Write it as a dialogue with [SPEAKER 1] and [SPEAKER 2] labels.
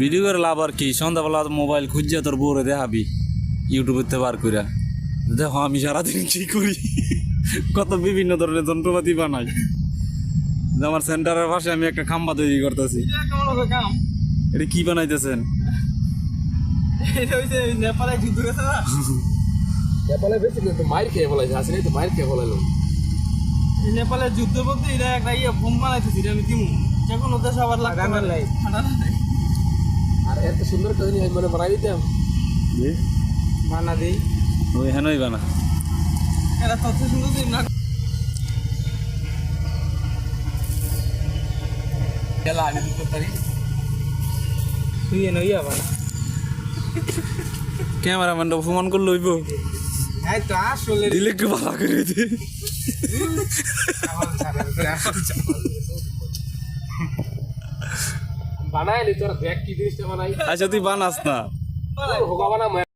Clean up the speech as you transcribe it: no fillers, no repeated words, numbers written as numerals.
[SPEAKER 1] Video করে লাভ আর কি? সন্ধ্যাবেলা মোবাইল খুঁজছে তোর বউরে দেখাবি ইউটিউবে বার কইরা। দেখো আমি সারাদিন কি করি, কত বিভিন্ন ধরনের যন্ত্রপাতি বানাই। আমার সেন্টারের পাশে আমি একটা খাম্বা তৈরি করতেছি। এটা কি বানাইতেছেন?
[SPEAKER 2] নেপালে বেশি কিন্তু মাইর খেয়ে বলাইছে, আসলে তো মাইর খেয়ে বলাইলো।
[SPEAKER 3] নেপালের যুদ্ধ বলতে এটা একটা বোম বানাইতেছি, আমি দিমু যখন ওদের সবার লাগবে
[SPEAKER 2] আর এত সুন্দর একটা জিনিস মানে বানাই দিতাম,
[SPEAKER 3] বানা দিই
[SPEAKER 1] ওই হেনই বানা।
[SPEAKER 3] এটা তত সুন্দর দিন না
[SPEAKER 2] খেলা আমি দিতে পারি।
[SPEAKER 3] তুই এনে ইয়া বানা
[SPEAKER 1] ক্যামেরাম্যানটা অপমান করলে হইব,
[SPEAKER 3] এই তো আসলে
[SPEAKER 1] দিলে একটু ভালো করে দে।
[SPEAKER 2] বানাইলি তোর দেখ কি জিনিসটা বানাই।
[SPEAKER 1] আচ্ছা তুই বানাস না।
[SPEAKER 2] হোগা বানা